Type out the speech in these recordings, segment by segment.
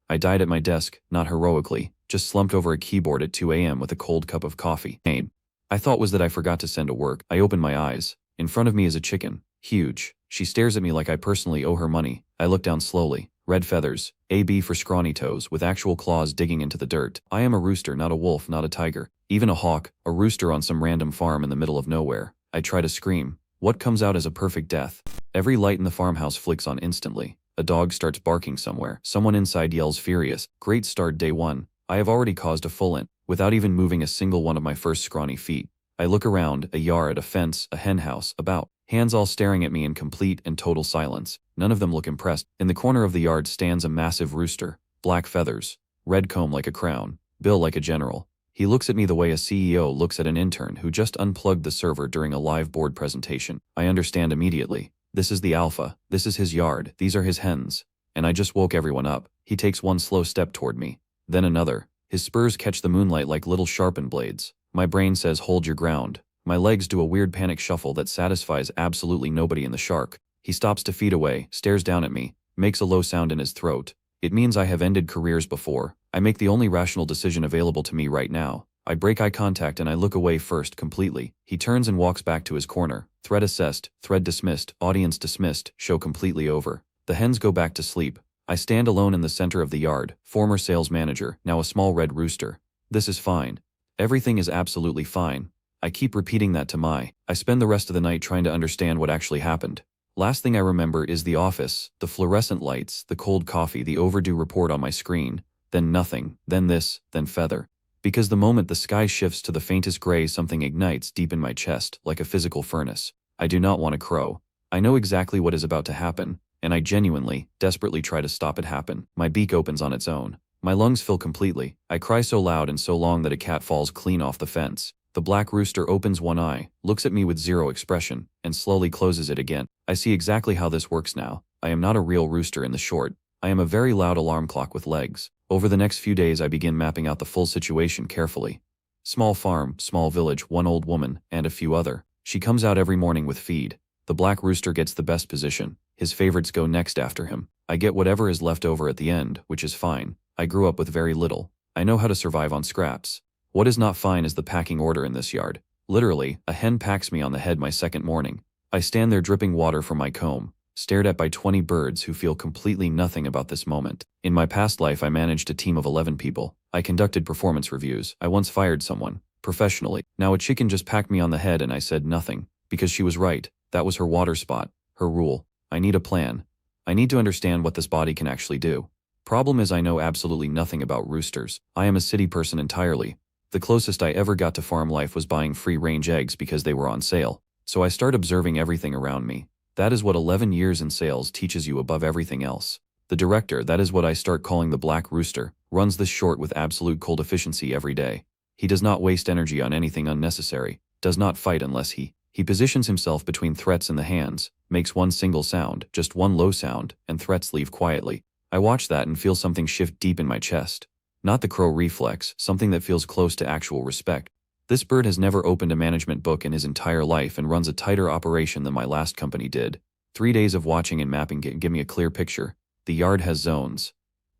I died at my desk, not heroically, just slumped over a keyboard at 2 a.m. with a cold cup of coffee. I thought was that I forgot to send to work. I opened my eyes. In front of me is a chicken. Huge. She stares at me like I personally owe her money. I look down slowly. Red feathers. AB for scrawny toes, with actual claws digging into the dirt. I am a rooster, not a wolf, not a tiger. Even a hawk, a rooster on some random farm in the middle of nowhere. I try to scream. What comes out is a perfect death. Every light in the farmhouse flicks on instantly. A dog starts barking somewhere. Someone inside yells furious. Great start day one. I have already caused a full int, without even moving a single one of my first scrawny feet. I look around, a yard, a fence, a hen house, about. Hands all staring at me in complete and total silence. None of them look impressed. In the corner of the yard stands a massive rooster. Black feathers. Red comb like a crown. Bill like a general. He looks at me the way a CEO looks at an intern who just unplugged the server during a live board presentation. I understand immediately. This is the alpha. This is his yard. These are his hens. And I just woke everyone up. He takes one slow step toward me. Then another. His spurs catch the moonlight like little sharpened blades. My brain says hold your ground. My legs do a weird panic shuffle that satisfies absolutely nobody in the shark. He stops 2 feet away, stares down at me, makes a low sound in his throat. It means I have ended careers before. I make the only rational decision available to me right now. I break eye contact and I look away first completely. He turns and walks back to his corner. Threat assessed, thread dismissed, audience dismissed, show completely over. The hens go back to sleep. I stand alone in the center of the yard, former sales manager, now a small red rooster. This is fine. Everything is absolutely fine. I keep repeating that to I spend the rest of the night trying to understand what actually happened. Last thing I remember is the office, the fluorescent lights, the cold coffee, the overdue report on my screen. Then nothing, then this, then feather. Because the moment the sky shifts to the faintest gray, something ignites deep in my chest, like a physical furnace. I do not want to crow. I know exactly what is about to happen, and I genuinely, desperately try to stop it happen. My beak opens on its own. My lungs fill completely. I cry so loud and so long that a cat falls clean off the fence. The black rooster opens one eye, looks at me with zero expression, and slowly closes it again. I see exactly how this works now. I am not a real rooster in the short. I am a very loud alarm clock with legs. Over the next few days I begin mapping out the full situation carefully. Small farm, small village, one old woman, and a few other. She comes out every morning with feed. The black rooster gets the best position. His favorites go next after him. I get whatever is left over at the end, which is fine. I grew up with very little. I know how to survive on scraps. What is not fine is the packing order in this yard. Literally, a hen packs me on the head my second morning. I stand there dripping water from my comb, stared at by 20 birds who feel completely nothing about this moment. In my past life I managed a team of 11 people. I conducted performance reviews. I once fired someone, professionally. Now a chicken just packed me on the head and I said nothing. Because she was right. That was her water spot, her rule. I need a plan. I need to understand what this body can actually do. Problem is I know absolutely nothing about roosters. I am a city person entirely. The closest I ever got to farm life was buying free-range eggs because they were on sale. So I start observing everything around me. That is what 11 years in sales teaches you above everything else. The director, that is what I start calling the black rooster, runs this short with absolute cold efficiency every day. He does not waste energy on anything unnecessary, does not fight unless he positions himself between threats and the hands, makes one single sound, just one low sound, and threats leave quietly. I watch that and feel something shift deep in my chest. Not the crow reflex, something that feels close to actual respect. This bird has never opened a management book in his entire life and runs a tighter operation than my last company did. 3 days of watching and mapping give me a clear picture. The yard has zones.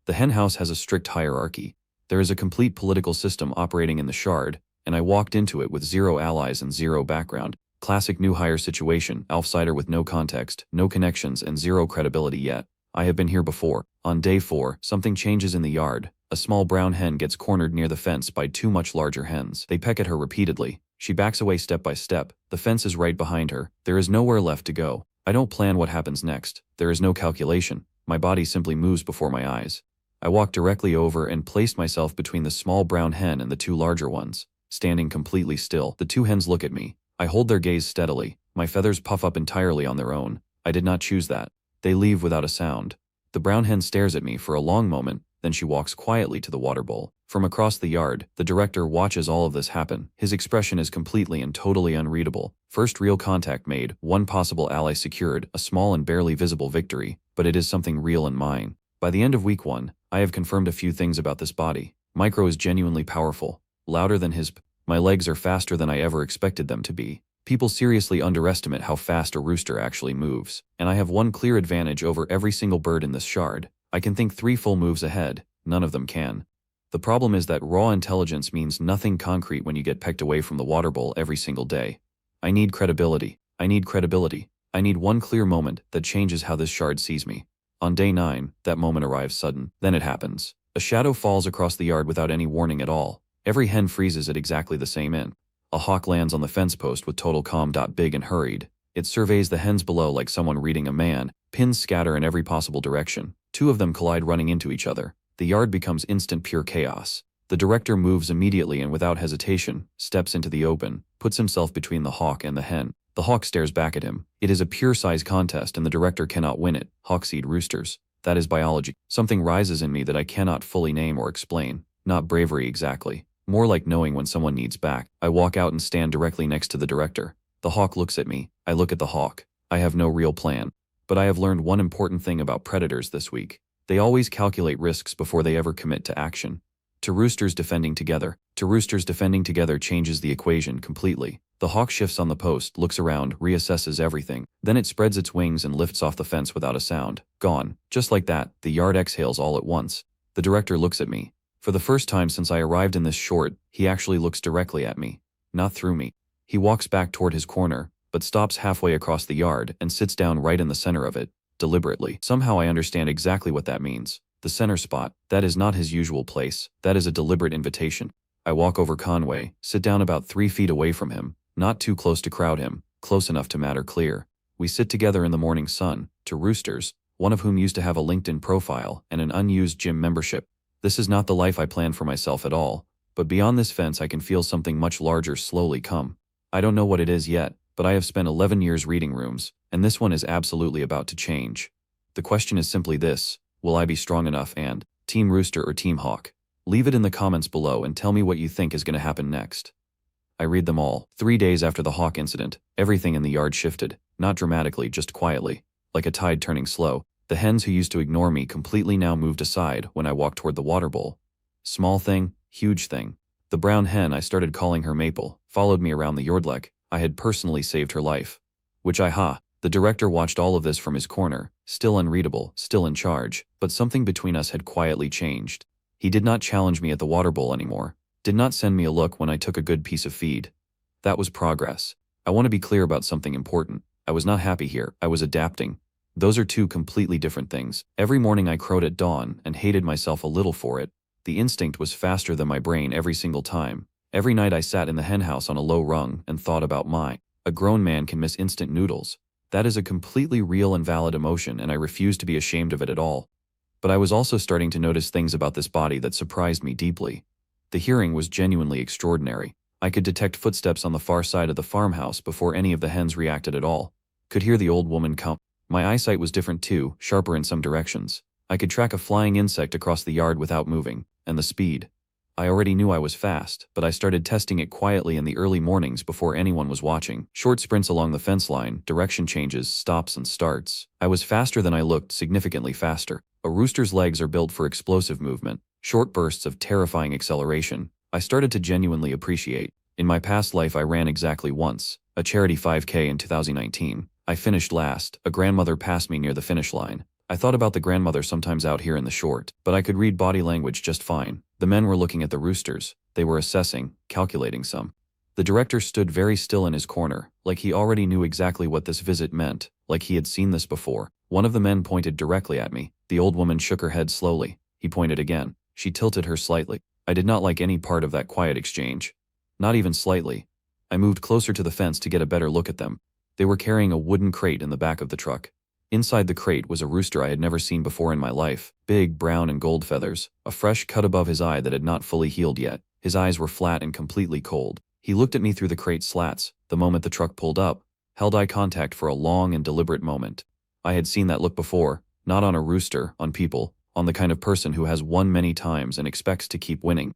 The hen house has a strict hierarchy. There is a complete political system operating in the shard, and I walked into it with 0 allies and 0 background. Classic new hire situation, outsider with no context, no connections, and 0 credibility yet. I have been here before. On day 4, something changes in the yard. A small brown hen gets cornered near the fence by 2 much larger hens. They peck at her repeatedly. She backs away step by step. The fence is right behind her. There is nowhere left to go. I don't plan what happens next. There is no calculation. My body simply moves before my eyes. I walked directly over and placed myself between the small brown hen and the 2 larger ones. Standing completely still, the 2 hens look at me. I hold their gaze steadily. My feathers puff up entirely on their own. I did not choose that. They leave without a sound. The brown hen stares at me for a long moment, then she walks quietly to the water bowl. From across the yard, the director watches all of this happen. His expression is completely and totally unreadable. First real contact made, 1 possible ally secured, a small and barely visible victory, but it is something real and mine. By the end of week 1, I have confirmed a few things about this body. Micro is genuinely powerful, louder than his My legs are faster than I ever expected them to be. People seriously underestimate how fast a rooster actually moves, and I have one clear advantage over every single bird in this shard. I can think 3 full moves ahead. none of them can. The problem is that raw intelligence means nothing concrete when you get pecked away from the water bowl every single day. I need credibility. I need credibility. I need one clear moment that changes how this shard sees me. On day 9, that moment arrives sudden. Then it happens. A shadow falls across the yard without any warning at all. Every hen freezes at exactly the same in. A hawk lands on the fence post with total calm. Big and hurried. It surveys the hens below like someone reading a man. Pins scatter in every possible direction. 2 of them collide running into each other. The yard becomes instant pure chaos. The director moves immediately and without hesitation, steps into the open, puts himself between the hawk and the hen. The hawk stares back at him. It is a pure size contest and the director cannot win it. Hawkseed roosters. That is biology. Something rises in me that I cannot fully name or explain. Not bravery exactly. More like knowing when someone needs back. I walk out and stand directly next to the director. The hawk looks at me. I look at the hawk. I have no real plan. But I have learned one important thing about predators this week. They always calculate risks before they ever commit to action. To roosters defending together changes the equation completely. The hawk shifts on the post, looks around, reassesses everything. Then it spreads its wings and lifts off the fence without a sound. Gone. Just like that, the yard exhales all at once. The director looks at me. For the first time since I arrived in this short, he actually looks directly at me. Not through me. He walks back toward his corner, but stops halfway across the yard and sits down right in the center of it. Deliberately. Somehow I understand exactly what that means. The center spot. That is not his usual place. That is a deliberate invitation. I walk over Conway, sit down about 3 feet away from him, not too close to crowd him, close enough to matter clear. We sit together in the morning sun, to roosters, one of whom used to have a LinkedIn profile and an unused gym membership. This is not the life I planned for myself at all, but beyond this fence I can feel something much larger slowly come. I don't know what it is yet, but I have spent 11 years reading rooms, and this one is absolutely about to change. The question is simply this: will I be strong enough and Team Rooster or Team Hawk? Leave it in the comments below and tell me what you think is going to happen next. I read them all. 3 days after the hawk incident, everything in the yard shifted, not dramatically, just quietly, like a tide turning slow. The hens who used to ignore me completely now moved aside when I walked toward the water bowl. Small thing, huge thing. The brown hen, I started calling her Maple, followed me around the yard like I had personally saved her life. The director watched all of this from his corner, still unreadable, still in charge, but something between us had quietly changed. He did not challenge me at the water bowl anymore, did not send me a look when I took a good piece of feed. That was progress. I want to be clear about something important. I was not happy here, I was adapting. Those are 2 completely different things. Every morning I crowed at dawn and hated myself a little for it. The instinct was faster than my brain every single time. Every night I sat in the henhouse on a low rung and thought about a grown man can miss instant noodles. That is a completely real and valid emotion and I refuse to be ashamed of it at all. But I was also starting to notice things about this body that surprised me deeply. The hearing was genuinely extraordinary. I could detect footsteps on the far side of the farmhouse before any of the hens reacted at all. Could hear the old woman come. My eyesight was different too, sharper in some directions. I could track a flying insect across the yard without moving, and the speed. I already knew I was fast, but I started testing it quietly in the early mornings before anyone was watching. Short sprints along the fence line, direction changes, stops and starts. I was faster than I looked, significantly faster. A rooster's legs are built for explosive movement, short bursts of terrifying acceleration. I started to genuinely appreciate. In my past life I ran exactly once, a charity 5K in 2019. I finished last. A grandmother passed me near the finish line. I thought about the grandmother sometimes out here in the short, but I could read body language just fine. The men were looking at the roosters. They were assessing, calculating some. The director stood very still in his corner, like he already knew exactly what this visit meant, like he had seen this before. One of the men pointed directly at me. The old woman shook her head slowly. He pointed again. She tilted her slightly. I did not like any part of that quiet exchange. Not even slightly. I moved closer to the fence to get a better look at them. They were carrying a wooden crate in the back of the truck. Inside the crate was a rooster I had never seen before in my life. Big, brown and gold feathers. A fresh cut above his eye that had not fully healed yet. His eyes were flat and completely cold. He looked at me through the crate slats, the moment the truck pulled up, held eye contact for a long and deliberate moment. I had seen that look before, not on a rooster, on people, on the kind of person who has won many times and expects to keep winning.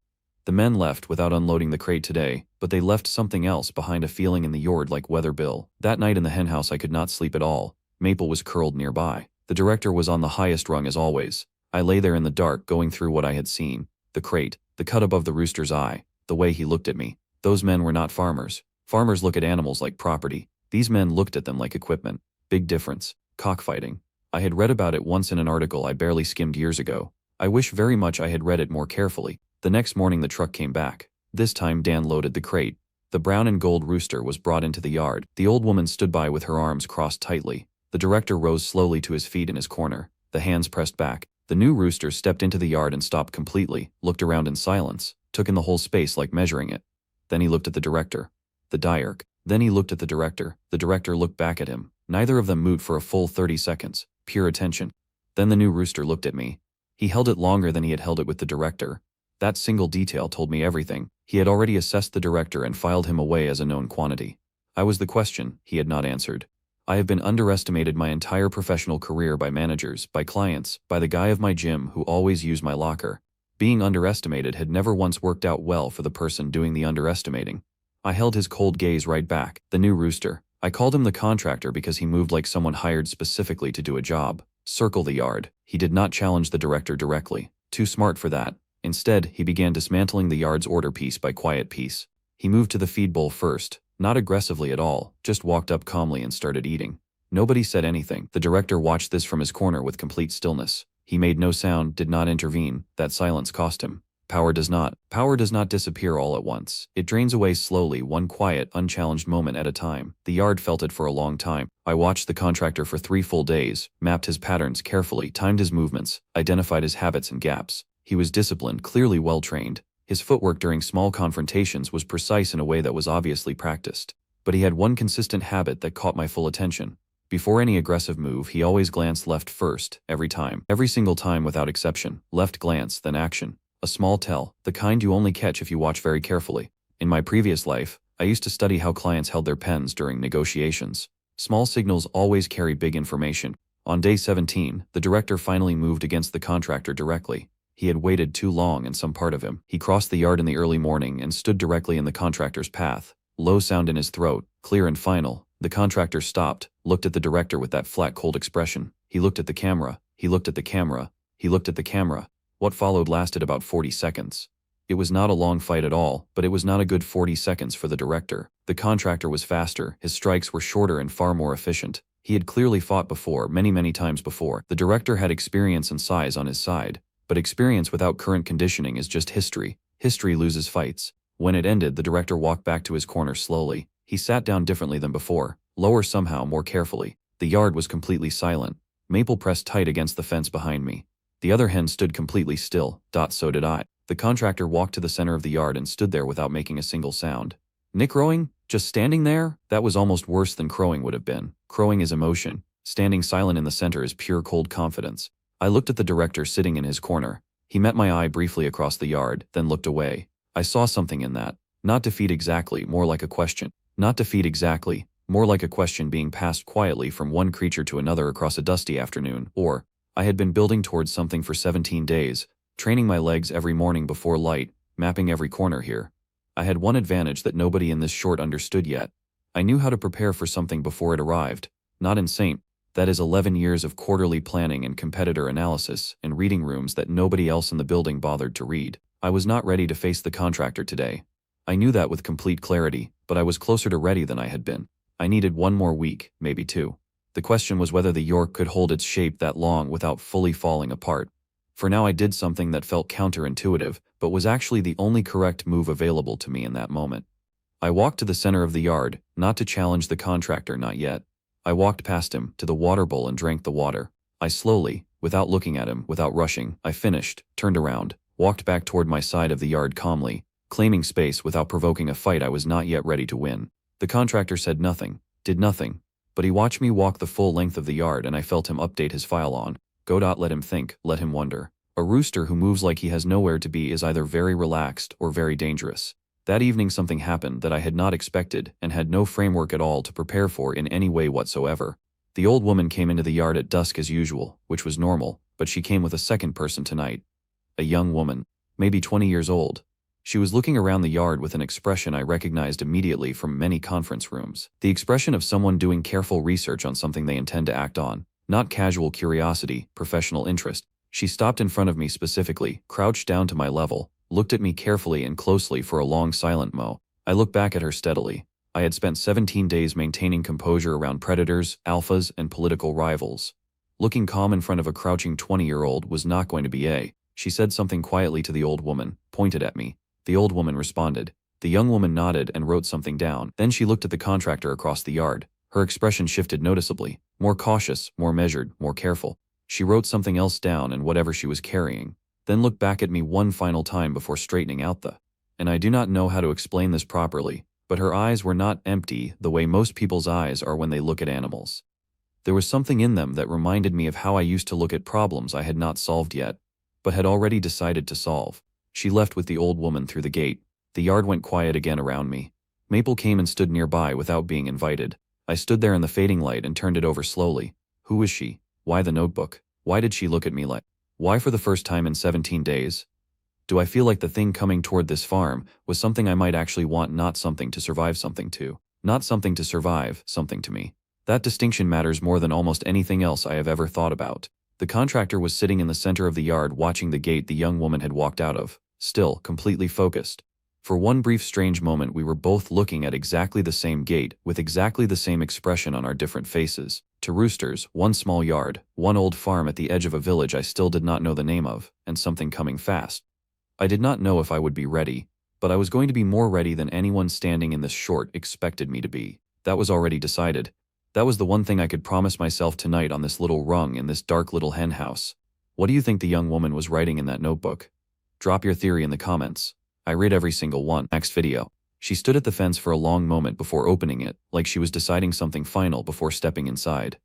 The men left without unloading the crate today, but they left something else behind, a feeling in the yard like weather bill. That night in the henhouse I could not sleep at all. Maple was curled nearby. The director was on the highest rung as always. I lay there in the dark going through what I had seen. The crate, the cut above the rooster's eye, the way he looked at me. Those men were not farmers. Farmers look at animals like property. These men looked at them like equipment. Big difference. Cockfighting. I had read about it once in an article I barely skimmed years ago. I wish very much I had read it more carefully. The next morning the truck came back. This time Dan loaded the crate. The brown and gold rooster was brought into the yard. The old woman stood by with her arms crossed tightly. The director rose slowly to his feet in his corner, the hands pressed back. The new rooster stepped into the yard and stopped completely, looked around in silence, took in the whole space like measuring it. Then he looked at the director. The Dirk. Then he looked at the director. The director looked back at him. Neither of them moved for a full 30 seconds. Pure attention. Then the new rooster looked at me. He held it longer than he had held it with the director. That single detail told me everything. He had already assessed the director and filed him away as a known quantity. I was the question he had not answered. I have been underestimated my entire professional career by managers, by clients, by the guy of my gym who always used my locker. Being underestimated had never once worked out well for the person doing the underestimating. I held his cold gaze right back. The new rooster. I called him the contractor because he moved like someone hired specifically to do a job. Circle the yard. He did not challenge the director directly. Too smart for that. Instead, he began dismantling the yard's order piece by quiet piece. He moved to the feed bowl first, not aggressively at all, just walked up calmly and started eating. Nobody said anything. The director watched this from his corner with complete stillness. He made no sound, did not intervene. That silence cost him. Power does not disappear all at once. It drains away slowly, one quiet, unchallenged moment at a time. The yard felt it for a long time. I watched the contractor for 3 full days, mapped his patterns carefully, timed his movements, identified his habits and gaps. He was disciplined, clearly well-trained. His footwork during small confrontations was precise in a way that was obviously practiced. But he had one consistent habit that caught my full attention. Before any aggressive move, he always glanced left first, every time. Every single time without exception. Left glance, then action. A small tell, the kind you only catch if you watch very carefully. In my previous life, I used to study how clients held their pens during negotiations. Small signals always carry big information. On day 17, the director finally moved against the contractor directly. He had waited too long in some part of him. He crossed the yard in the early morning and stood directly in the contractor's path. Low sound in his throat, clear and final. The contractor stopped, looked at the director with that flat, cold expression. He looked at the camera. He looked at the camera. He looked at the camera. What followed lasted about 40 seconds. It was not a long fight at all, but it was not a good 40 seconds for the director. The contractor was faster, his strikes were shorter and far more efficient. He had clearly fought before, many times before. The director had experience and size on his side. But experience without current conditioning is just history. History loses fights. When it ended, the director walked back to his corner slowly. He sat down differently than before, lower somehow, more carefully. The yard was completely silent. Maple pressed tight against the fence behind me. The other hen stood completely still. So did I. The contractor walked to the center of the yard and stood there without making a single sound. Nick crowing? Just standing there? That was almost worse than crowing would have been. Crowing is emotion. Standing silent in the center is pure cold confidence. I looked at the director sitting in his corner. He met my eye briefly across the yard, then looked away. I saw something in that. Not defeat exactly, more like a question. Not defeat exactly, more like a question being passed quietly from one creature to another across a dusty afternoon. Or, I had been building towards something for 17 days, training my legs every morning before light, mapping every corner here. I had one advantage that nobody in this short understood yet. I knew how to prepare for something before it arrived. Not insane. That is 11 years of quarterly planning and competitor analysis in reading rooms that nobody else in the building bothered to read. I was not ready to face the contractor today. I knew that with complete clarity, but I was closer to ready than I had been. I needed 1 more week, maybe 2. The question was whether the York could hold its shape that long without fully falling apart. For now I did something that felt counterintuitive, but was actually the only correct move available to me in that moment. I walked to the center of the yard, not to challenge the contractor, not yet. I walked past him, to the water bowl and drank the water. I slowly, without looking at him, without rushing, I finished, turned around, walked back toward my side of the yard calmly, claiming space without provoking a fight I was not yet ready to win. The contractor said nothing, did nothing, but he watched me walk the full length of the yard and I felt him update his file on. Go. Let him think, let him wonder. A rooster who moves like he has nowhere to be is either very relaxed or very dangerous. That evening something happened that I had not expected and had no framework at all to prepare for in any way whatsoever. The old woman came into the yard at dusk as usual, which was normal, but she came with a second person tonight. A young woman, maybe 20 years old. She was looking around the yard with an expression I recognized immediately from many conference rooms. The expression of someone doing careful research on something they intend to act on, not casual curiosity, professional interest. She stopped in front of me specifically, crouched down to my level, looked at me carefully and closely for a long silent mo. I looked back at her steadily. I had spent 17 days maintaining composure around predators, alphas, and political rivals. Looking calm in front of a crouching 20-year-old was not going to be She said something quietly to the old woman, pointed at me. The old woman responded. The young woman nodded and wrote something down. Then she looked at the contractor across the yard. Her expression shifted noticeably, more cautious, more measured, more careful. She wrote something else down and whatever she was carrying, then looked back at me one final time before straightening out the. And I do not know how to explain this properly, but her eyes were not empty the way most people's eyes are when they look at animals. There was something in them that reminded me of how I used to look at problems I had not solved yet, but had already decided to solve. She left with the old woman through the gate. The yard went quiet again around me. Maple came and stood nearby without being invited. I stood there in the fading light and turned it over slowly. Who was she? Why the notebook? Why did she look at me like? Why for the first time in 17 days? Do I feel like the thing coming toward this farm was something I might actually want, not something to survive something to? Not something to survive something to me. That distinction matters more than almost anything else I have ever thought about. The contractor was sitting in the center of the yard watching the gate the young woman had walked out of, still completely focused. For one brief strange moment we were both looking at exactly the same gate, with exactly the same expression on our different faces. To roosters, one small yard, one old farm at the edge of a village I still did not know the name of, and something coming fast. I did not know if I would be ready, but I was going to be more ready than anyone standing in this short expected me to be. That was already decided. That was the one thing I could promise myself tonight on this little rung in this dark little hen house. What do you think the young woman was writing in that notebook? Drop your theory in the comments. I read every single one. Next video. She stood at the fence for a long moment before opening it, like she was deciding something final before stepping inside.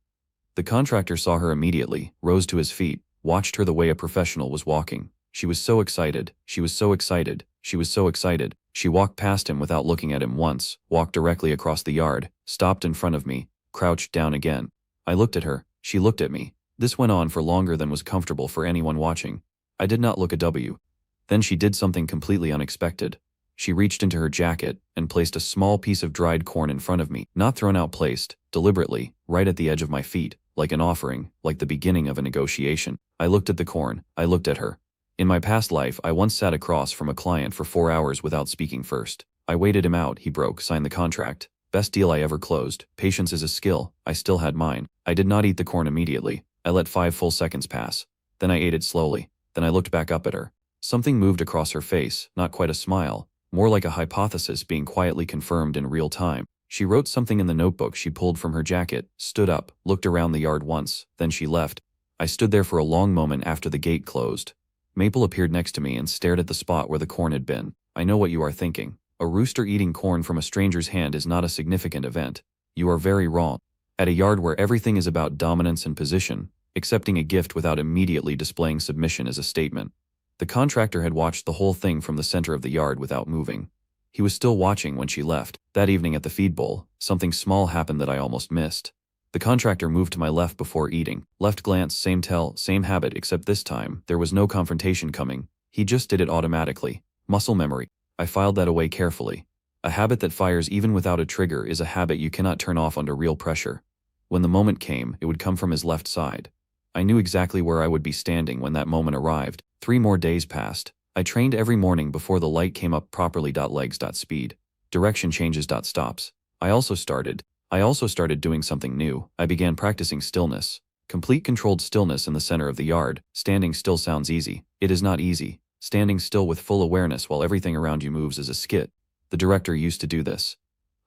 The contractor saw her immediately, rose to his feet, watched her the way a professional was walking. She was so excited, she was so excited, she was so excited. She walked past him without looking at him once, walked directly across the yard, stopped in front of me, crouched down again. I looked at her, she looked at me. This went on for longer than was comfortable for anyone watching. I did not look a W. Then she did something completely unexpected. She reached into her jacket and placed a small piece of dried corn in front of me, not thrown out, placed, deliberately, right at the edge of my feet, like an offering, like the beginning of a negotiation. I looked at the corn, I looked at her. In my past life, I once sat across from a client for 4 hours without speaking first. I waited him out, he broke, signed the contract. Best deal I ever closed. Patience is a skill. I still had mine. I did not eat the corn immediately. I let 5 full seconds pass. Then I ate it slowly. Then I looked back up at her. Something moved across her face, not quite a smile, more like a hypothesis being quietly confirmed in real time. She wrote something in the notebook she pulled from her jacket, stood up, looked around the yard once, then she left. I stood there for a long moment after the gate closed. Maple appeared next to me and stared at the spot where the corn had been. I know what you are thinking. A rooster eating corn from a stranger's hand is not a significant event. You are very wrong. At a yard where everything is about dominance and position, accepting a gift without immediately displaying submission is a statement. The contractor had watched the whole thing from the center of the yard without moving. He was still watching when she left. That evening at the feed bowl, something small happened that I almost missed. The contractor moved to my left before eating. Left glance, same tell, same habit, except this time, there was no confrontation coming. He just did it automatically. Muscle memory. I filed that away carefully. A habit that fires even without a trigger is a habit you cannot turn off under real pressure. When the moment came, it would come from his left side. I knew exactly where I would be standing when that moment arrived. 3 more days passed. I trained every morning before the light came up properly. Legs. Speed. Direction changes. Stops. I also started doing something new. I began practicing stillness. Complete controlled stillness in the center of the yard. Standing still sounds easy. It is not easy. Standing still with full awareness while everything around you moves is a skit. The director used to do this.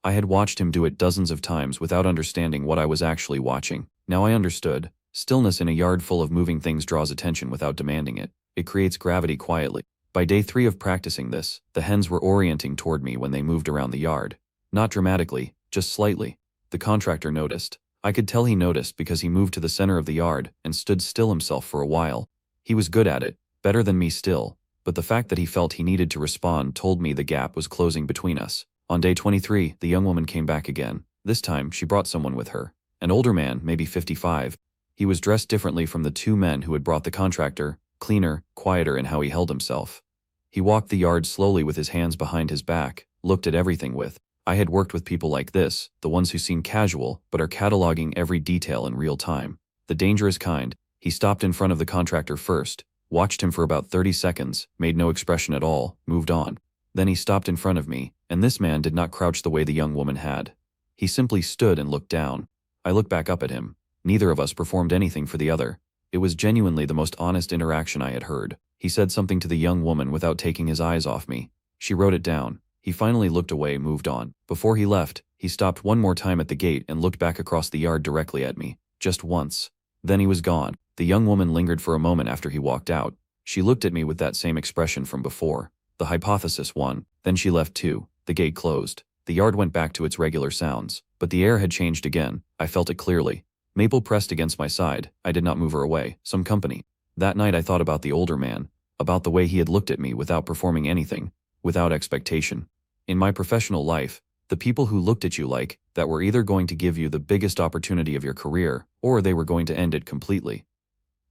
I had watched him do it dozens of times without understanding what I was actually watching. Now I understood. Stillness in a yard full of moving things draws attention without demanding it. It creates gravity quietly. By day 3 of practicing this, the hens were orienting toward me when they moved around the yard. Not dramatically, just slightly. The contractor noticed. I could tell he noticed because he moved to the center of the yard and stood still himself for a while. He was good at it, better than me still, but the fact that he felt he needed to respond told me the gap was closing between us. On day 23, the young woman came back again. This time, she brought someone with her. An older man, maybe 55. He was dressed differently from the 2 men who had brought the contractor, cleaner, quieter in how he held himself. He walked the yard slowly with his hands behind his back, looked at everything with. I had worked with people like this, the ones who seem casual but are cataloging every detail in real time. The dangerous kind. He stopped in front of the contractor first, watched him for about 30 seconds, made no expression at all, moved on. Then he stopped in front of me, and this man did not crouch the way the young woman had. He simply stood and looked down. I looked back up at him. Neither of us performed anything for the other. It was genuinely the most honest interaction I had heard. He said something to the young woman without taking his eyes off me. She wrote it down. He finally looked away, moved on. Before he left, he stopped one more time at the gate and looked back across the yard directly at me. Just once. Then he was gone. The young woman lingered for a moment after he walked out. She looked at me with that same expression from before. The hypothesis won. Then she left too. The gate closed. The yard went back to its regular sounds. But the air had changed again. I felt it clearly. Maple pressed against my side. I did not move her away. Some company. That night I thought about the older man. About the way he had looked at me without performing anything. Without expectation. In my professional life, the people who looked at you like that were either going to give you the biggest opportunity of your career, or they were going to end it completely.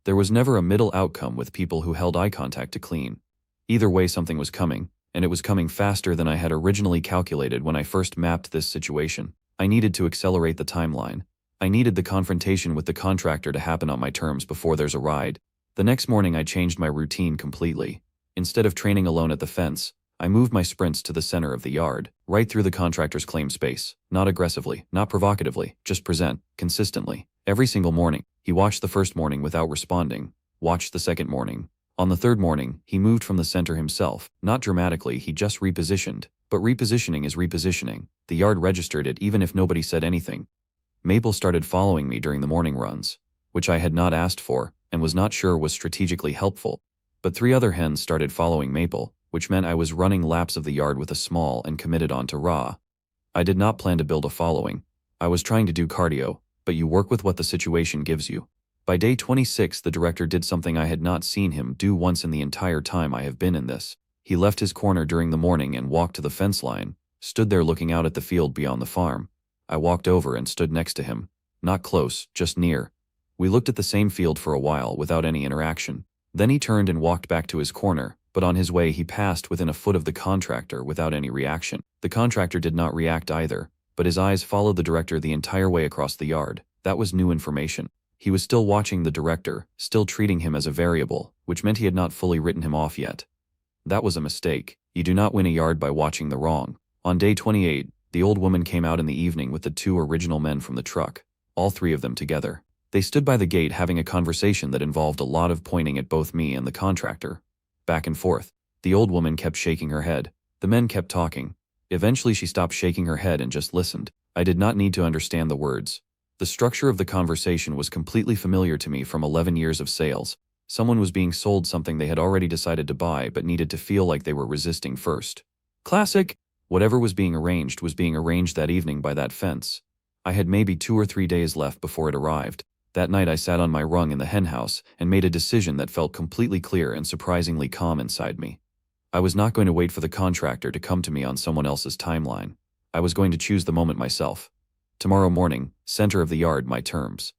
There was never a middle outcome with people who held eye contact to clean. Either way, something was coming, and it was coming faster than I had originally calculated when I first mapped this situation. I needed to accelerate the timeline. I needed the confrontation with the contractor to happen on my terms before there's a ride. The next morning I changed my routine completely. Instead of training alone at the fence, I moved my sprints to the center of the yard, right through the contractor's claim space. Not aggressively, not provocatively, just present, consistently. Every single morning. He watched the first morning without responding. Watched the second morning. On the third morning, he moved from the center himself. Not dramatically, he just repositioned. But repositioning is repositioning. The yard registered it even if nobody said anything. Maple started following me during the morning runs, which I had not asked for, and was not sure was strategically helpful. But 3 other hens started following Maple, which meant I was running laps of the yard with a small and committed on to raw. I did not plan to build a following. I was trying to do cardio, but you work with what the situation gives you. By day 26, the director did something I had not seen him do once in the entire time I have been in this. He left his corner during the morning and walked to the fence line, stood there looking out at the field beyond the farm. I walked over and stood next to him. Not close, just near. We looked at the same field for a while without any interaction. Then he turned and walked back to his corner, but on his way he passed within a foot of the contractor without any reaction. The contractor did not react either, but his eyes followed the director the entire way across the yard. That was new information. He was still watching the director, still treating him as a variable, which meant he had not fully written him off yet. That was a mistake. You do not win a yard by watching the wrong. On day 28, the old woman came out in the evening with the 2 original men from the truck, all 3 of them together. They stood by the gate having a conversation that involved a lot of pointing at both me and the contractor. Back and forth. The old woman kept shaking her head. The men kept talking. Eventually she stopped shaking her head and just listened. I did not need to understand the words. The structure of the conversation was completely familiar to me from 11 years of sales. Someone was being sold something they had already decided to buy but needed to feel like they were resisting first. Classic! Whatever was being arranged that evening by that fence. I had maybe 2 or 3 days left before it arrived. That night I sat on my rung in the henhouse and made a decision that felt completely clear and surprisingly calm inside me. I was not going to wait for the contractor to come to me on someone else's timeline. I was going to choose the moment myself. Tomorrow morning, center of the yard, my terms.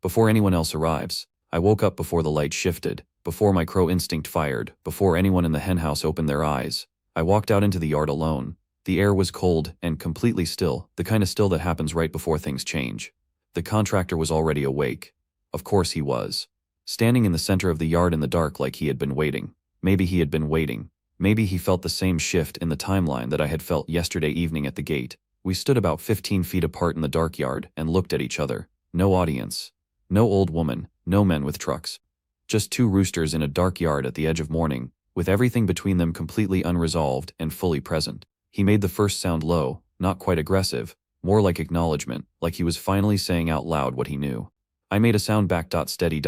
Before anyone else arrives. I woke up before the light shifted, before my crow instinct fired, before anyone in the henhouse opened their eyes. I walked out into the yard alone. The air was cold and completely still, the kind of still that happens right before things change. The contractor was already awake. Of course he was. Standing in the center of the yard in the dark like he had been waiting. Maybe he had been waiting. Maybe he felt the same shift in the timeline that I had felt yesterday evening at the gate. We stood about 15 feet apart in the dark yard and looked at each other. No audience. No old woman. No men with trucks. Just 2 roosters in a dark yard at the edge of morning, with everything between them completely unresolved and fully present. He made the first sound low, not quite aggressive, more like acknowledgement, like he was finally saying out loud what he knew. I made a sound back. Steady.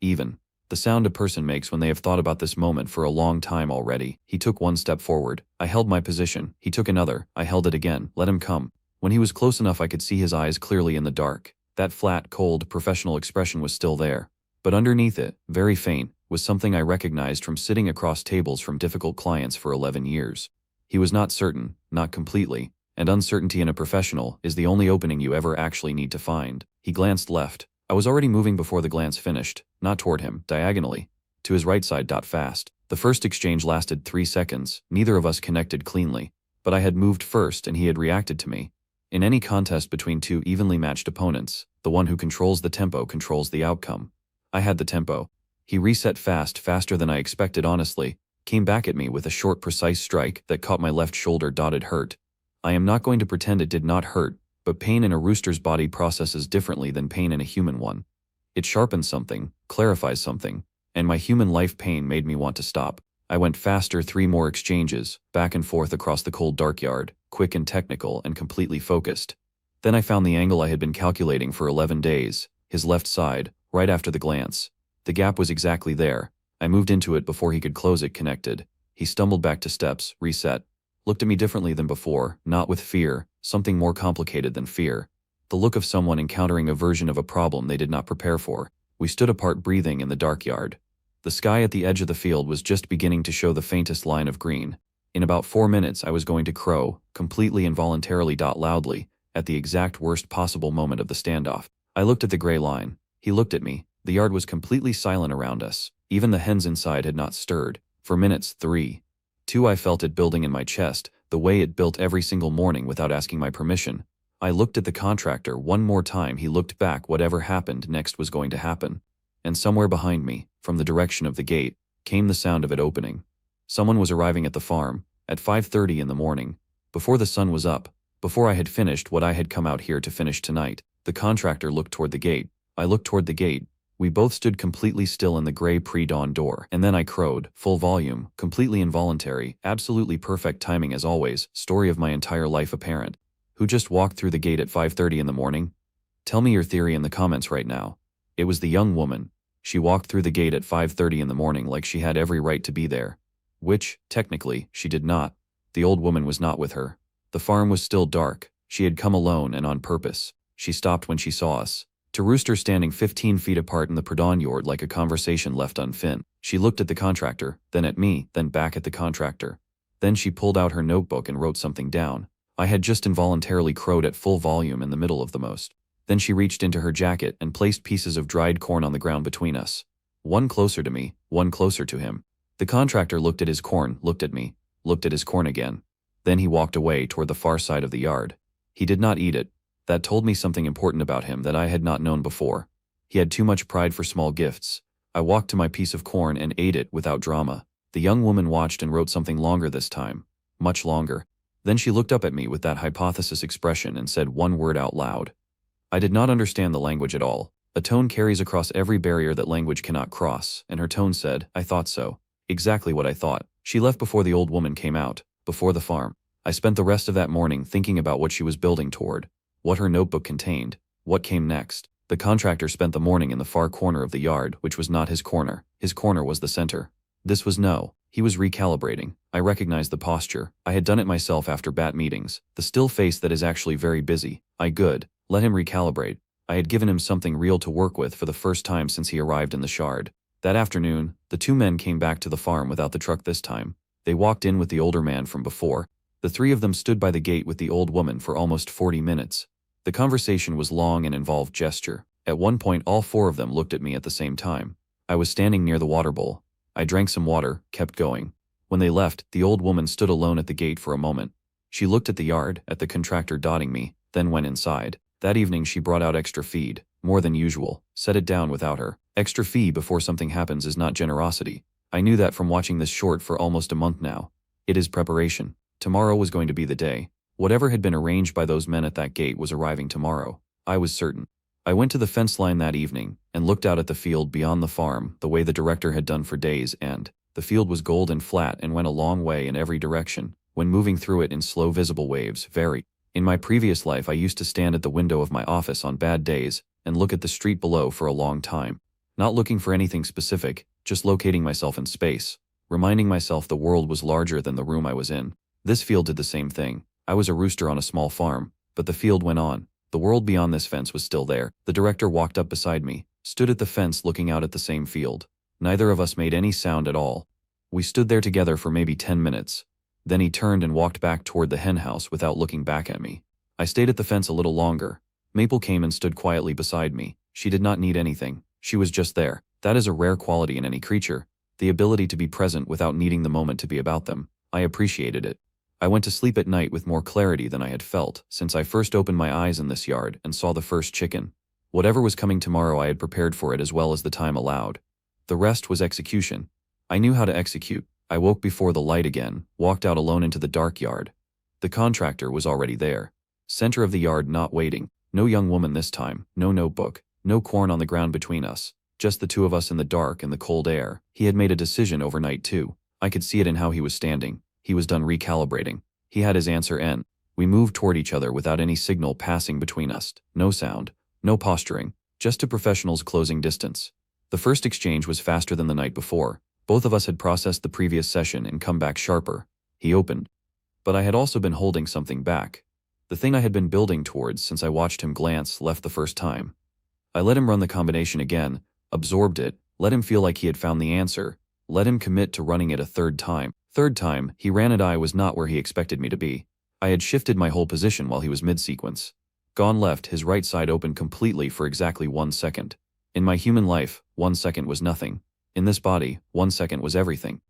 Even. The sound a person makes when they have thought about this moment for a long time already. He took 1 step forward. I held my position. He took another. I held it again. Let him come. When he was close enough I could see his eyes clearly in the dark. That flat, cold, professional expression was still there. But underneath it, very faint, was something I recognized from sitting across tables from difficult clients for 11 years. He was not certain, not completely. And uncertainty in a professional is the only opening you ever actually need to find. He glanced left. I was already moving before the glance finished, not toward him, diagonally. To his right side. Fast. The first exchange lasted 3 seconds, neither of us connected cleanly. But I had moved first and he had reacted to me. In any contest between 2 evenly matched opponents, the one who controls the tempo controls the outcome. I had the tempo. He reset fast, faster than I expected honestly, came back at me with a short precise strike that caught my left shoulder. It hurt. I am not going to pretend it did not hurt, but pain in a rooster's body processes differently than pain in a human one. It sharpens something, clarifies something. and my human life pain made me want to stop. I went faster, 3 more exchanges, back and forth across the cold dark yard, quick and technical and completely focused. Then I found the angle I had been calculating for 11 days, his left side, right after the glance. The gap was exactly there. I moved into it before he could close it, connected. He stumbled back to steps, reset. Looked at me differently than before, not with fear, something more complicated than fear. The look of someone encountering a version of a problem they did not prepare for. We stood apart, breathing in the dark yard. The sky at the edge of the field was just beginning to show the faintest line of green. In about 4 minutes I was going to crow, completely involuntarily, loudly, at the exact worst possible moment of the standoff. I looked at the gray line. He looked at me. The yard was completely silent around us. Even the hens inside had not stirred. For minutes, 3. 2. I felt it building in my chest, the way it built every single morning without asking my permission. I looked at the contractor one more time. He looked back. Whatever happened next was going to happen. And somewhere behind me, from the direction of the gate, came the sound of it opening. Someone was arriving at the farm, at 5:30 in the morning, before the sun was up, before I had finished what I had come out here to finish tonight. The contractor looked toward the gate. I looked toward the gate. We both stood completely still in the gray pre-dawn door, and then I crowed, full volume, completely involuntary, absolutely perfect timing as always, story of my entire life apparent. Who just walked through the gate at 5:30 in the morning? Tell me your theory in the comments right now. It was the young woman. She walked through the gate at 5:30 in the morning like she had every right to be there. Which, technically, she did not. The old woman was not with her. The farm was still dark. She had come alone and on purpose. She stopped when she saw us. To rooster standing 15 feet apart in the pre-dawn yard like a conversation left unfinished. She looked at the contractor, then at me, then back at the contractor. Then she pulled out her notebook and wrote something down. I had just involuntarily crowed at full volume in the middle of the most. Then she reached into her jacket and placed pieces of dried corn on the ground between us. One closer to me, one closer to him. The contractor looked at his corn, looked at me, looked at his corn again. Then he walked away toward the far side of the yard. He did not eat it. That told me something important about him that I had not known before. He had too much pride for small gifts. I walked to my piece of corn and ate it without drama. The young woman watched and wrote something longer this time. Much longer. Then she looked up at me with that hypothesis expression and said one word out loud. I did not understand the language at all. A tone carries across every barrier that language cannot cross, and her tone said, I thought so. Exactly what I thought. She left before the old woman came out, before the farm. I spent the rest of that morning thinking about what she was building toward, what her notebook contained, what came next. The contractor spent the morning in the far corner of the yard, which was not his corner. His corner was the center. This was no. He was recalibrating. I recognized the posture. I had done it myself after bat meetings. The still face that is actually very busy. Let him recalibrate. I had given him something real to work with for the first time since he arrived in the shard. That afternoon, the 2 men came back to the farm without the truck this time. They walked in with the older man from before. The 3 of them stood by the gate with the old woman for almost 40 minutes. The conversation was long and involved gesture. At one point all 4 of them looked at me at the same time. I was standing near the water bowl. I drank some water, kept going. When they left, the old woman stood alone at the gate for a moment. She looked at the yard, at the contractor dotting me, then went inside. That evening she brought out extra feed, more than usual, set it down without her. Extra fee before something happens is not generosity. I knew that from watching this short for almost a month now. It is preparation. Tomorrow was going to be the day. Whatever had been arranged by those men at that gate was arriving tomorrow. I was certain. I went to the fence line that evening, and looked out at the field beyond the farm, the way the director had done for days, and the field was gold and flat and went a long way in every direction, when moving through it in slow visible waves, very. In my previous life I used to stand at the window of my office on bad days, and look at the street below for a long time. Not looking for anything specific, just locating myself in space, reminding myself the world was larger than the room I was in. This field did the same thing. I was a rooster on a small farm, but the field went on. The world beyond this fence was still there. The director walked up beside me, stood at the fence looking out at the same field. Neither of us made any sound at all. We stood there together for maybe 10 minutes. Then he turned and walked back toward the hen house without looking back at me. I stayed at the fence a little longer. Maple came and stood quietly beside me. She did not need anything. She was just there. That is a rare quality in any creature. The ability to be present without needing the moment to be about them. I appreciated it. I went to sleep at night with more clarity than I had felt since I first opened my eyes in this yard and saw the first chicken. Whatever was coming tomorrow I had prepared for it as well as the time allowed. The rest was execution. I knew how to execute. I woke before the light again, walked out alone into the dark yard. The contractor was already there. Center of the yard, not waiting. No young woman this time, no notebook, no corn on the ground between us. Just the two of us in the dark and the cold air. He had made a decision overnight too. I could see it in how he was standing. He was done recalibrating. He had his answer in. We moved toward each other without any signal passing between us. No sound. No posturing. Just two professionals closing distance. The first exchange was faster than the night before. Both of us had processed the previous session and come back sharper. He opened. But I had also been holding something back. The thing I had been building towards since I watched him glance left the first time. I let him run the combination again, absorbed it, let him feel like he had found the answer, let him commit to running it a third time. Third time, he ran and I was not where he expected me to be. I had shifted my whole position while he was mid-sequence. Gone left, his right side opened completely for exactly 1 second. In my human life, 1 second was nothing. In this body, 1 second was everything.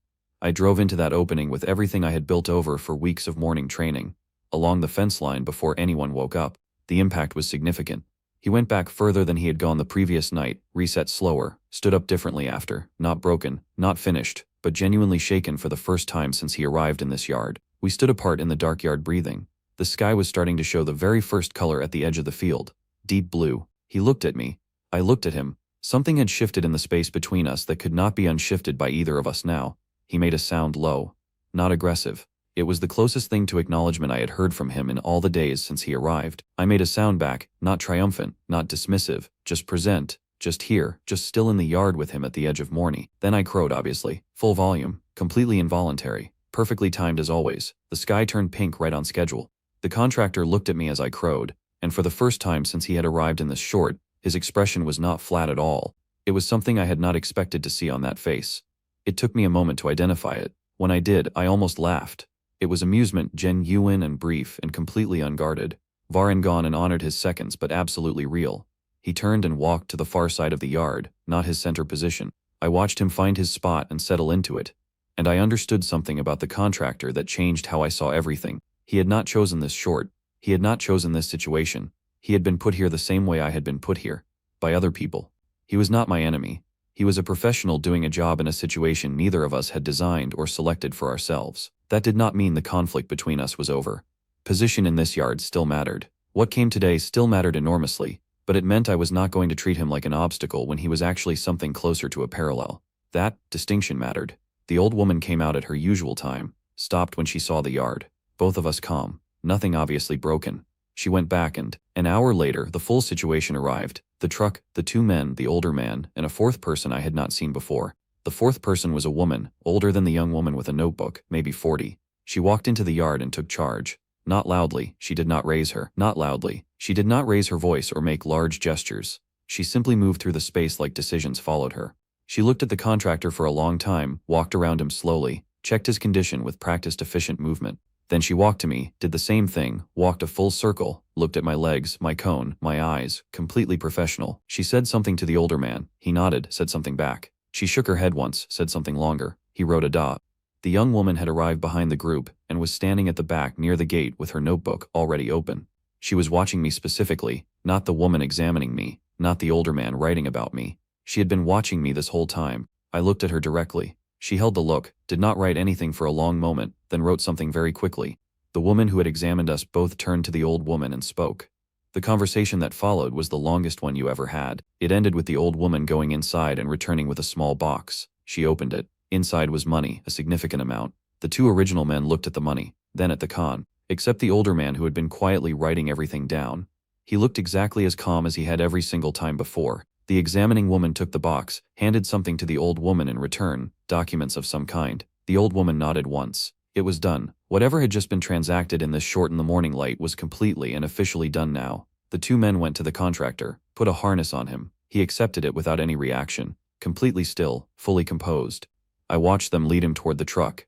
I drove into that opening with everything I had built over for weeks of morning training. Along the fence line before anyone woke up. The impact was significant. He went back further than he had gone the previous night, reset slower, stood up differently after, not broken, not finished, but genuinely shaken for the first time since he arrived in this yard. We stood apart in the dark yard breathing. The sky was starting to show the very first color at the edge of the field. Deep blue. He looked at me. I looked at him. Something had shifted in the space between us that could not be unshifted by either of us now. He made a sound low. Not aggressive. It was the closest thing to acknowledgement I had heard from him in all the days since he arrived. I made a sound back, not triumphant, not dismissive, just present, just here, just still in the yard with him at the edge of morning. Then I crowed obviously, full volume, completely involuntary, perfectly timed as always. The sky turned pink right on schedule. The contractor looked at me as I crowed, and for the first time since he had arrived in this short, his expression was not flat at all. It was something I had not expected to see on that face. It took me a moment to identify it. When I did, I almost laughed. It was amusement, genuine and brief and completely unguarded. Varan gone and honored his seconds but absolutely real. He turned and walked to the far side of the yard, not his center position. I watched him find his spot and settle into it. And I understood something about the contractor that changed how I saw everything. He had not chosen this short. He had not chosen this situation. He had been put here the same way I had been put here. By other people. He was not my enemy. He was a professional doing a job in a situation neither of us had designed or selected for ourselves. That did not mean the conflict between us was over. Position in this yard still mattered. What came today still mattered enormously, but it meant I was not going to treat him like an obstacle when he was actually something closer to a parallel. That distinction mattered. The old woman came out at her usual time, stopped when she saw the yard. Both of us calm, nothing obviously broken. She went back and, an hour later, the full situation arrived. The truck, the two men, the older man, and a fourth person I had not seen before. The fourth person was a woman, older than the young woman with a notebook, maybe 40. She walked into the yard and took charge. Not loudly, she did not raise her. Not loudly. She did not raise her voice or make large gestures. She simply moved through the space like decisions followed her. She looked at the contractor for a long time, walked around him slowly, checked his condition with practiced efficient movement. Then she walked to me, did the same thing, walked a full circle, looked at my legs, my cone, my eyes, completely professional. She said something to the older man. He nodded, said something back. She shook her head once, said something longer. He wrote a dot. The young woman had arrived behind the group and was standing at the back near the gate with her notebook already open. She was watching me specifically, not the woman examining me, not the older man writing about me. She had been watching me this whole time. I looked at her directly. She held the look, did not write anything for a long moment, then wrote something very quickly. The woman who had examined us both turned to the old woman and spoke. The conversation that followed was the longest one you ever had. It ended with the old woman going inside and returning with a small box. She opened it. Inside was money, a significant amount. The two original men looked at the money, then at the con, except the older man who had been quietly writing everything down. He looked exactly as calm as he had every single time before. The examining woman took the box, handed something to the old woman in return, documents of some kind. The old woman nodded once. It was done. Whatever had just been transacted in this short in the morning light was completely and officially done now. The two men went to the contractor, put a harness on him. He accepted it without any reaction, completely still, fully composed. I watched them lead him toward the truck.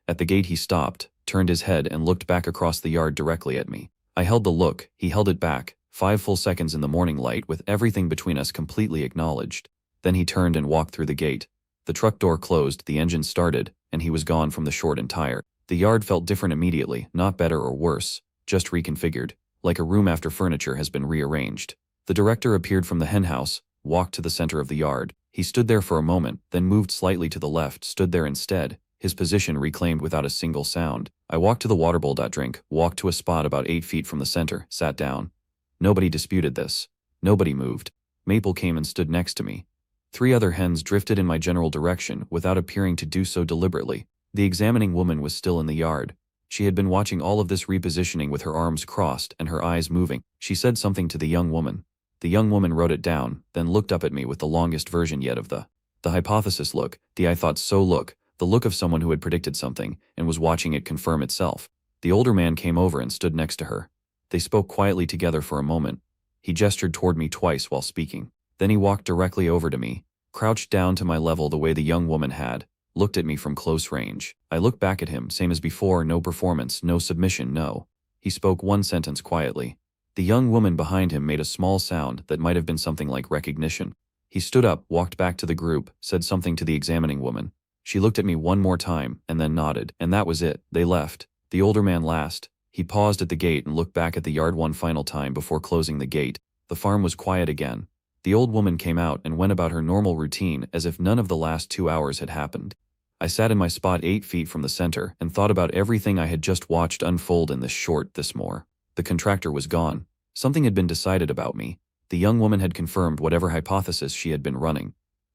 At the gate he stopped, turned his head and looked back across the yard directly at me. I held the look, he held it back, 5 full seconds in the morning light with everything between us completely acknowledged. Then he turned and walked through the gate. The truck door closed, the engine started, and he was gone from the short entire. The yard felt different immediately, not better or worse, just reconfigured, like a room after furniture has been rearranged. The director appeared from the henhouse, walked to the center of the yard. He stood there for a moment, then moved slightly to the left, stood there instead, his position reclaimed without a single sound. I walked to the water bowl. Drink, walked to a spot about 8 feet from the center, sat down. Nobody disputed this. Nobody moved. Maple came and stood next to me. 3 other hens drifted in my general direction without appearing to do so deliberately. The examining woman was still in the yard. She had been watching all of this repositioning with her arms crossed and her eyes moving. She said something to the young woman. The young woman wrote it down, then looked up at me with the longest version yet of the hypothesis look, the I thought so look, the look of someone who had predicted something and was watching it confirm itself. The older man came over and stood next to her. They spoke quietly together for a moment. He gestured toward me twice while speaking. Then he walked directly over to me, crouched down to my level the way the young woman had, looked at me from close range. I looked back at him, same as before, no performance, no submission, no. He spoke one sentence quietly. The young woman behind him made a small sound that might have been something like recognition. He stood up, walked back to the group, said something to the examining woman. She looked at me one more time, and then nodded, and that was it. They left. The older man last. He paused at the gate and looked back at the yard one final time before closing the gate. The farm was quiet again. The old woman came out and went about her normal routine as if none of the last 2 hours had happened. I sat in my spot 8 feet from the center and thought about everything I had just watched unfold in this more. The contractor was gone. Something had been decided about me. The young woman had confirmed whatever hypothesis she had been running.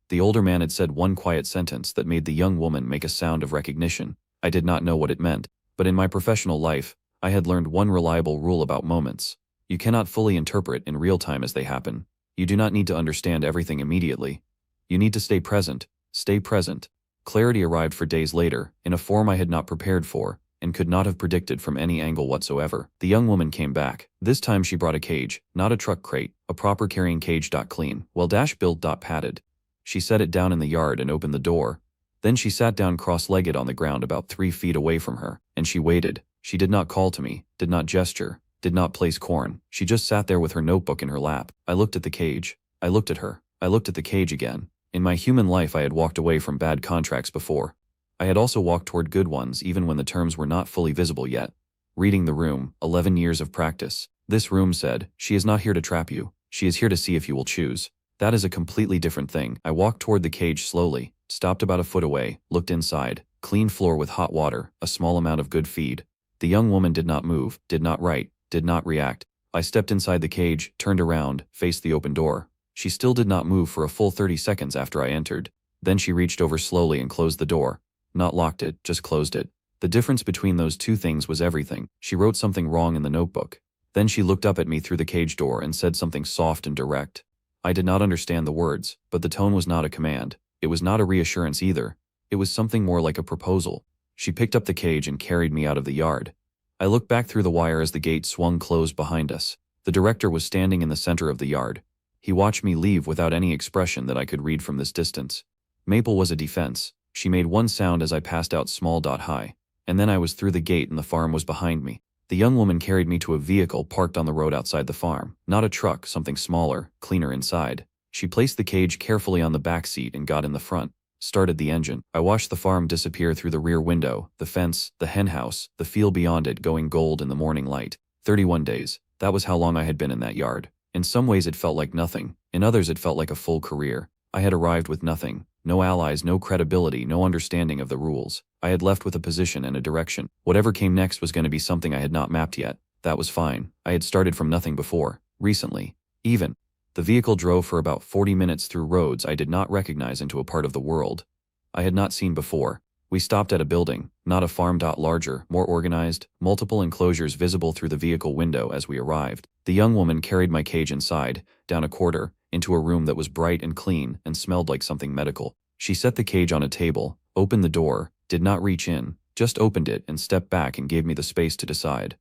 The older man had said one quiet sentence that made the young woman make a sound of recognition. I did not know what it meant, but in my professional life, I had learned one reliable rule about moments. You cannot fully interpret in real time as they happen. You do not need to understand everything immediately. You need to stay present. Stay present. Clarity arrived for days later, in a form I had not prepared for, and could not have predicted from any angle whatsoever. The young woman came back. This time she brought a cage, not a truck crate, a proper carrying cage. Clean, well-built, padded. She set it down in the yard and opened the door. Then she sat down cross-legged on the ground about 3 feet away from her, and she waited. She did not call to me, did not gesture, did not place corn. She just sat there with her notebook in her lap. I looked at the cage. I looked at her. I looked at the cage again. In my human life I had walked away from bad contracts before. I had also walked toward good ones even when the terms were not fully visible yet. Reading the room, 11 years of practice. This room said, she is not here to trap you. She is here to see if you will choose. That is a completely different thing. I walked toward the cage slowly, stopped about a foot away, looked inside. Clean floor with hot water, a small amount of good feed. The young woman did not move, did not write, did not react. I stepped inside the cage, turned around, faced the open door. She still did not move for a full 30 seconds after I entered. Then she reached over slowly and closed the door. Not locked it, just closed it. The difference between those two things was everything. She wrote something wrong in the notebook. Then she looked up at me through the cage door and said something soft and direct. I did not understand the words, but the tone was not a command. It was not a reassurance either. It was something more like a proposal. She picked up the cage and carried me out of the yard. I looked back through the wire as the gate swung closed behind us. The director was standing in the center of the yard. He watched me leave without any expression that I could read from this distance. Maple was a defense. She made one sound as I passed out small dot high. And then I was through the gate and the farm was behind me. The young woman carried me to a vehicle parked on the road outside the farm. Not a truck, something smaller, cleaner inside. She placed the cage carefully on the back seat and got in the front. Started the engine. I watched the farm disappear through the rear window, the fence, the hen house, the field beyond it going gold in the morning light. 31 days. That was how long I had been in that yard. In some ways it felt like nothing. In others it felt like a full career. I had arrived with nothing. No allies, no credibility, no understanding of the rules. I had left with a position and a direction. Whatever came next was going to be something I had not mapped yet. That was fine. I had started from nothing before. Recently. Even. The vehicle drove for about 40 minutes through roads I did not recognize into a part of the world I had not seen before. We stopped at a building, not a farm. Larger, more organized, multiple enclosures visible through the vehicle window as we arrived. The young woman carried my cage inside, down a corridor, into a room that was bright and clean and smelled like something medical. She set the cage on a table, opened the door, did not reach in, just opened it and stepped back and gave me the space to decide.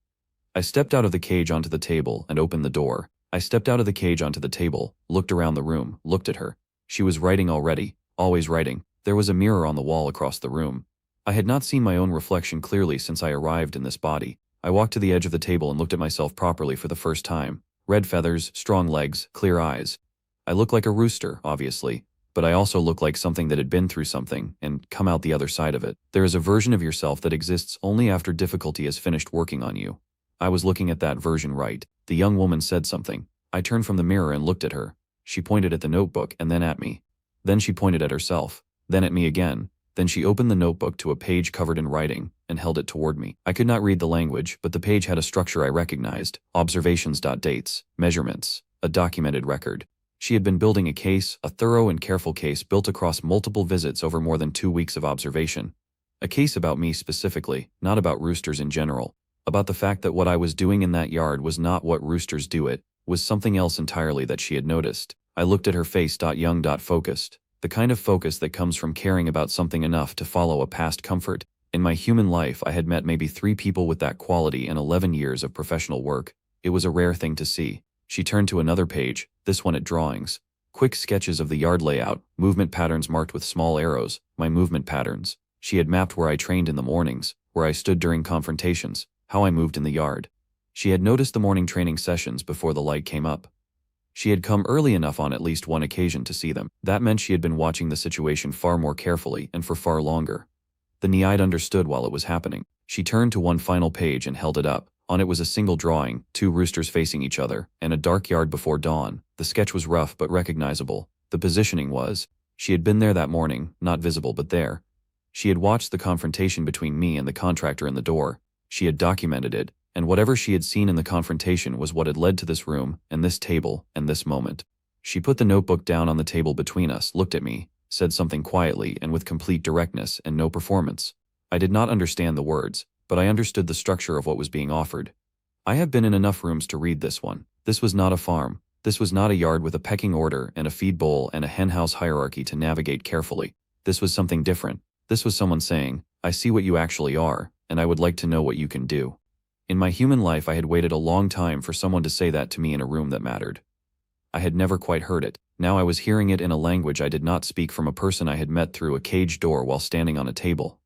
I stepped out of the cage onto the table and opened the door. I stepped out of the cage onto the table, looked around the room, looked at her. She was writing already, always writing. There was a mirror on the wall across the room. I had not seen my own reflection clearly since I arrived in this body. I walked to the edge of the table and looked at myself properly for the first time. Red feathers, strong legs, clear eyes. I look like a rooster, obviously, but I also look like something that had been through something and come out the other side of it. There is a version of yourself that exists only after difficulty has finished working on you. I was looking at that version right. The young woman said something. I turned from the mirror and looked at her. She pointed at the notebook and then at me. Then she pointed at herself. Then at me again. Then she opened the notebook to a page covered in writing and held it toward me. I could not read the language, but the page had a structure I recognized. Observations. Dates, measurements, a documented record. She had been building a case, a thorough and careful case built across multiple visits over more than 2 weeks of observation. A case about me specifically, not about roosters in general. About the fact that what I was doing in that yard was not what roosters do, it was something else entirely that she had noticed. I looked at her face, young, focused. The kind of focus that comes from caring about something enough to follow a past comfort. In my human life, I had met maybe 3 people with that quality in 11 years of professional work. It was a rare thing to see. She turned to another page, this one at drawings. Quick sketches of the yard layout, movement patterns marked with small arrows, my movement patterns. She had mapped where I trained in the mornings, where I stood during confrontations, how I moved in the yard. She had noticed the morning training sessions before the light came up. She had come early enough on at least one occasion to see them. That meant she had been watching the situation far more carefully and for far longer. The Neide understood while it was happening. She turned to one final page and held it up. On it was a single drawing, 2 roosters facing each other, and a dark yard before dawn. The sketch was rough but recognizable. The positioning was, she had been there that morning, not visible but there. She had watched the confrontation between me and the contractor in the door. She had documented it, and whatever she had seen in the confrontation was what had led to this room, and this table, and this moment. She put the notebook down on the table between us, looked at me, said something quietly and with complete directness and no performance. I did not understand the words, but I understood the structure of what was being offered. I have been in enough rooms to read this one. This was not a farm. This was not a yard with a pecking order and a feed bowl and a henhouse hierarchy to navigate carefully. This was something different. This was someone saying, I see what you actually are, and I would like to know what you can do. In my human life, I had waited a long time for someone to say that to me in a room that mattered. I had never quite heard it. Now I was hearing it in a language I did not speak, from a person I had met through a cage door while standing on a table.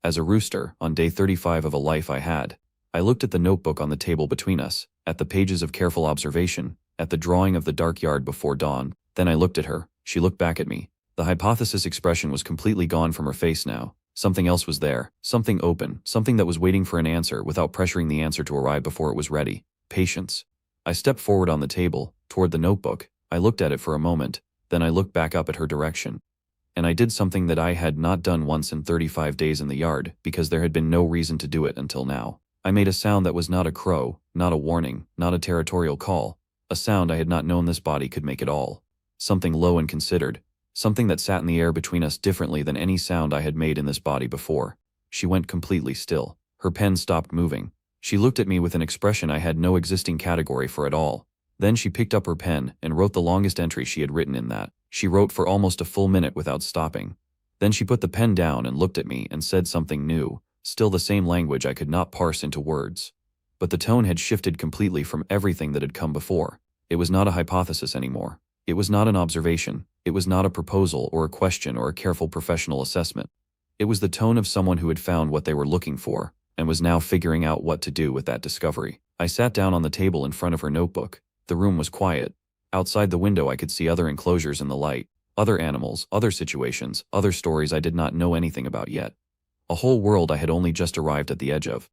As a rooster, on day 35 of a life I had, I looked at the notebook on the table between us, at the pages of careful observation, at the drawing of the dark yard before dawn. Then I looked at her. She looked back at me. The hypothesis expression was completely gone from her face now. Something else was there, something open, something that was waiting for an answer without pressuring the answer to arrive before it was ready. Patience. I stepped forward on the table, toward the notebook. I looked at it for a moment, then I looked back up at her direction. And I did something that I had not done once in 35 days in the yard, because there had been no reason to do it until now. I made a sound that was not a crow, not a warning, not a territorial call. A sound I had not known this body could make at all. Something low and considered. Something that sat in the air between us differently than any sound I had made in this body before. She went completely still. Her pen stopped moving. She looked at me with an expression I had no existing category for at all. Then she picked up her pen and wrote the longest entry she had written in that. She wrote for almost a full minute without stopping. Then she put the pen down and looked at me and said something new, still the same language I could not parse into words. But the tone had shifted completely from everything that had come before. It was not a hypothesis anymore. It was not an observation. It was not a proposal or a question or a careful professional assessment. It was the tone of someone who had found what they were looking for and was now figuring out what to do with that discovery. I sat down on the table in front of her notebook. The room was quiet. Outside the window I could see other enclosures in the light, other animals, other situations, other stories I did not know anything about yet. A whole world I had only just arrived at the edge of.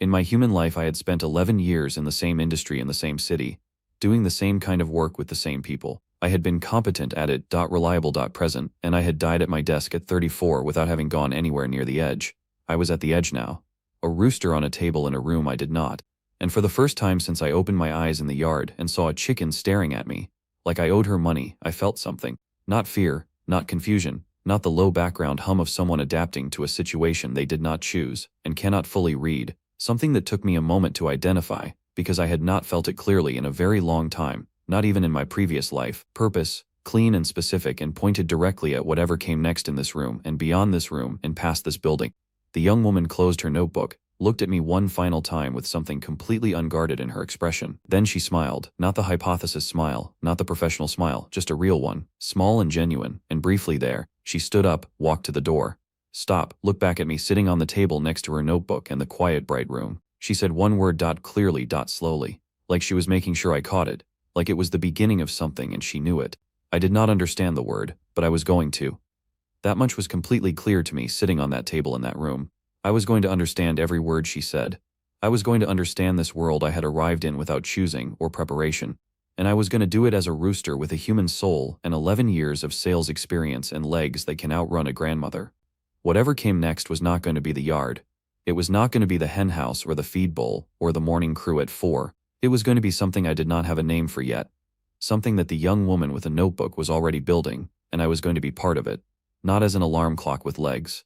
In my human life I had spent 11 years in the same industry in the same city, doing the same kind of work with the same people. I had been competent at it, reliable, present, and I had died at my desk at 34 without having gone anywhere near the edge. I was at the edge now. A rooster on a table in a room I did not. And for the first time since I opened my eyes in the yard and saw a chicken staring at me, like I owed her money, I felt something. Not fear, not confusion, not the low background hum of someone adapting to a situation they did not choose and cannot fully read, something that took me a moment to identify, because I had not felt it clearly in a very long time. Not even in my previous life. Purpose, clean and specific, and pointed directly at whatever came next in this room and beyond this room and past this building. The young woman closed her notebook, looked at me one final time with something completely unguarded in her expression. Then she smiled, not the hypothesis smile, not the professional smile, just a real one, small and genuine, and briefly there, she stood up, walked to the door. Stop, looked back at me sitting on the table next to her notebook in the quiet bright room. She said one word, clearly, slowly, like she was making sure I caught it. Like it was the beginning of something and she knew it. I did not understand the word, but I was going to. That much was completely clear to me sitting on that table in that room. I was going to understand every word she said. I was going to understand this world I had arrived in without choosing or preparation. And I was going to do it as a rooster with a human soul and 11 years of sales experience and legs that can outrun a grandmother. Whatever came next was not going to be the yard. It was not going to be the hen house or the feed bowl or the morning crew at 4. It was going to be something I did not have a name for yet. something that the young woman with a notebook was already building, and I was going to be part of it. Not as an alarm clock with legs.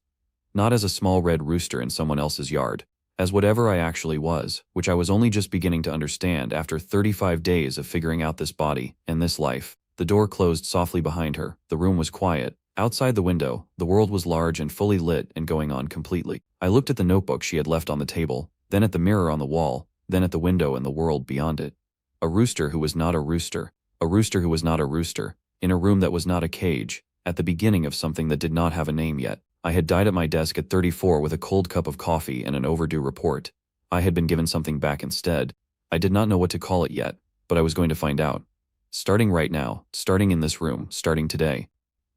Not as a small red rooster in someone else's yard. As whatever I actually was, which I was only just beginning to understand after 35 days of figuring out this body and this life. The door closed softly behind her, the room was quiet. Outside the window, the world was large and fully lit and going on completely. I looked at the notebook she had left on the table, then at the mirror on the wall, then at the window and the world beyond it. A rooster who was not a rooster. A rooster who was not a rooster. In a room that was not a cage. At the beginning of something that did not have a name yet. I had died at my desk at 34 with a cold cup of coffee and an overdue report. I had been given something back instead. I did not know what to call it yet, but I was going to find out. Starting right now, starting in this room, starting today.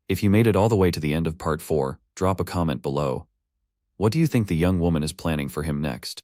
If you made it all the way to the end of part 4, drop a comment below. What do you think the young woman is planning for him next?